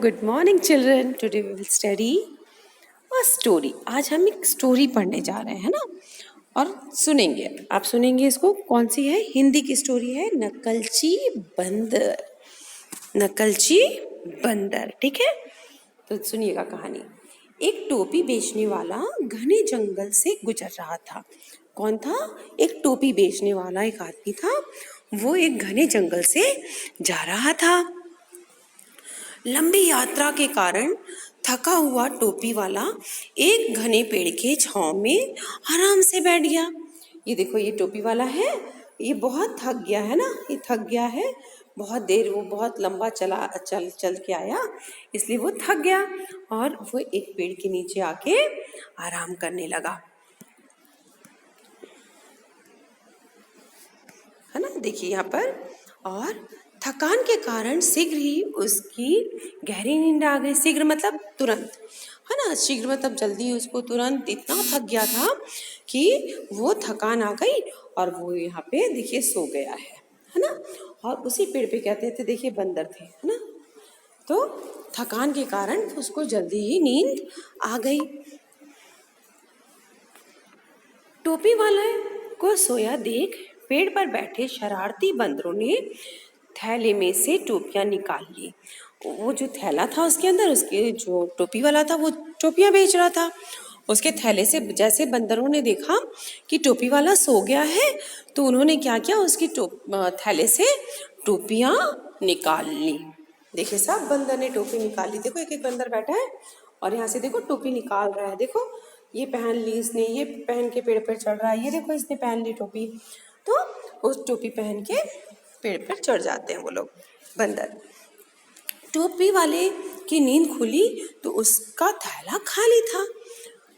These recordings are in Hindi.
good morning children. Today we will study a story. आज हम एक स्टोरी पढ़ने जा रहे हैं ना, और सुनेंगे. आप सुनेंगे इसको. कौन सी है? हिंदी की स्टोरी है नकलची बंदर. नकलची बंदर. ठीक है, तो सुनिएगा कहानी. एक टोपी बेचने वाला घने जंगल से गुजर रहा था. कौन था? एक टोपी बेचने वाला एक आदमी था. वो एक घने जंगल से जा रहा था. लंबी यात्रा के कारण थका हुआ टोपी वाला एक घने पेड़ के छांव में आराम से बैठ गया. ये देखो, ये टोपी वाला है, ये बहुत थक गया है ना, ये थक गया है. बहुत देर वो बहुत लंबा चल के आया, इसलिए वो थक गया और वो एक पेड़ के नीचे आके आराम करने लगा. है ना, देखिए यहाँ पर. और थकान के कारण शीघ्र ही उसकी गहरी नींद आ गई. शीघ्र मतलब तुरंत, है ना. शीघ्र मतलब जल्दी. उसको तुरंत इतना थक गया था कि वो थकान आ गई और वो यहाँ पे देखिए सो गया है ना. और उसी पेड़ पे कहते थे, देखिए बंदर थे, है ना. तो थकान के कारण उसको जल्दी ही नींद आ गई. टोपी वाले को सोया देख पेड़ पर बैठे शरारती बंदरों ने थैले में से टोपियां निकाल ली. वो जो थैला था उसके अंदर, उसके जो टोपी वाला था वो टोपियां बेच रहा था. उसके थैले से जैसे बंदरों ने देखा कि टोपी वाला सो गया है, तो उन्होंने क्या किया, उसकी थैले से टोपियां निकाल ली. देखिए, सब बंदर ने टोपी निकाल ली. देखो, एक एक बंदर बैठा है और यहाँ से देखो टोपी निकाल रहा है. देखो, ये पहन ली इसने, ये पहन के पेड़ पर चढ़ रहा है. ये देखो, इसने पहन ली टोपी. तो उस टोपी पहन के पेड़ पर चढ़ जाते हैं वो लोग बंदर. टोपी वाले की नींद खुली तो उसका थैला खाली था.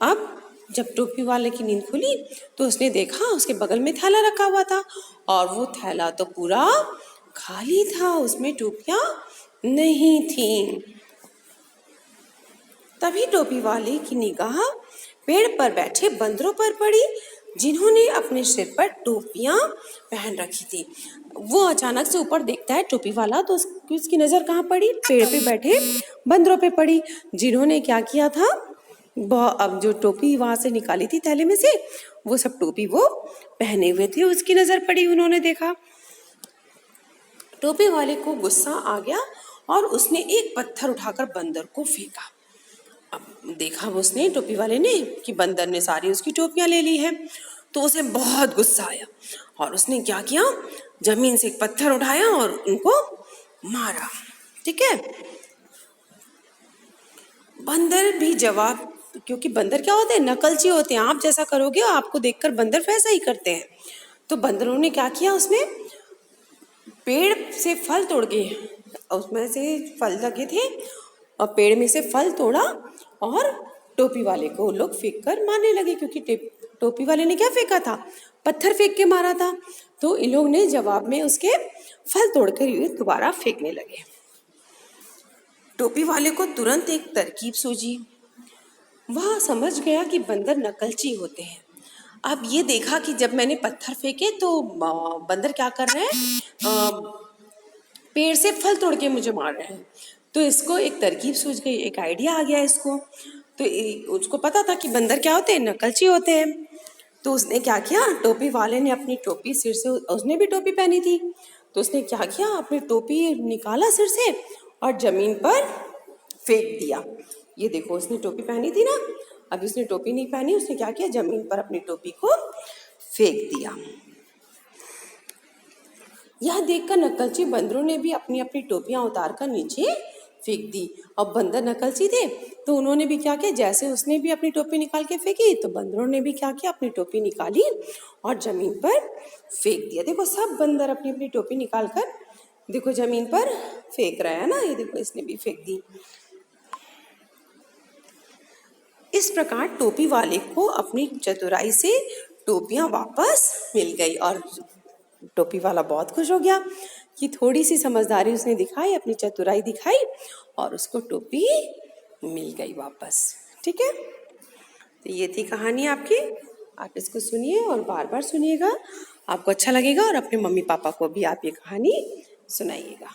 अब जब टोपी वाले की नींद खुली तो उसने देखा उसके बगल में थैला रखा हुआ था, और वो थैला तो पूरा खाली था, उसमें टोपियां नहीं थी. तभी टोपी वाले की निगाह पेड़ पर बैठे बंदरों पर पड़ी, जिन्होंने अपने सिर पर टोपियां पहन रखी थी. वो अचानक से ऊपर देखता है टोपी वाला, तो उसकी नजर कहाँ पड़ी? पेड़ पे बैठे बंदरों पे पड़ी, जिन्होंने क्या किया था, अब जो टोपी वहां से निकाली थी थैले में से, वो सब टोपी वो पहने हुए थे. उसकी नजर पड़ी, उन्होंने देखा. टोपी वाले को गुस्सा आ गया और उसने एक पत्थर उठाकर बंदर को फेंका. अब देखा उसने, टोपी वाले ने, कि बंदर ने सारी उसकी टोपियां ले ली है, तो उसे बहुत गुस्सा आया और उसने क्या किया, जमीन से एक पत्थर उठाया और उनको मारा. ठीक है. बंदर भी जवाब, क्योंकि बंदर क्या होते हैं? नकलची होते हैं. आप जैसा करोगे आपको देखकर बंदर वैसा ही करते हैं. तो बंदरों ने क्या किया, उसमें पेड़ से फल तोड़ के, उसमें से फल लगे थे और पेड़ में से फल तोड़ा और टोपी वाले को लोग फेंक कर मारने लगे, क्योंकि टोपी वाले ने क्या फेंका था? पत्थर फेंक के मारा था. तो इन लोग ने जवाब में उसके फल तोड़कर दोबारा फेंकने लगे. टोपी वाले को तुरंत एक तरकीब सूझी. वह समझ गया कि बंदर नकलची होते हैं. अब ये देखा कि जब मैंने पत्थर फेंके तो बंदर क्या कर रहे हैं, पेड़ से फल तोड़ के मुझे मार रहे हैं. तो इसको एक तरकीब सूझ गई, एक आइडिया आ गया इसको. तो उसको पता था कि बंदर क्या होते हैं? नकलची होते हैं. तो उसने क्या किया, टोपी वाले ने अपनी टोपी सिर से, उसने भी टोपी पहनी थी, तो उसने क्या किया, अपनी टोपी निकाला सिर से और जमीन पर फेंक दिया. ये देखो, उसने टोपी पहनी थी ना, अब उसने टोपी नहीं पहनी, उसने क्या किया, जमीन पर अपनी टोपी को फेंक दिया. यह देखकर नकलची बंदरों ने भी अपनी अपनी टोपियां उतार कर नीचे फेंक दी. अब बंदर नकलची थे तो उन्होंने भी क्या किया, जैसे उसने भी अपनी टोपी निकाल के फेंकी, तो बंदरों ने भी क्या किया, अपनी टोपी निकाली और जमीन पर फेंक दिया. देखो, सब बंदर अपनी अपनी टोपी निकाल कर देखो जमीन पर फेंक रहे हैं ना. ये देखो, इसने भी फेंक दी. इस प्रकार टोपी वाले को अपनी चतुराई से टोपियां वापस मिल गई और टोपी वाला बहुत खुश हो गया कि थोड़ी सी समझदारी उसने दिखाई, अपनी चतुराई दिखाई और उसको टोपी मिल गई वापस. ठीक है. तो ये थी कहानी आपकी. आप इसको सुनिए और बार बार सुनिएगा, आपको अच्छा लगेगा और अपने मम्मी पापा को भी आप ये कहानी सुनाइएगा.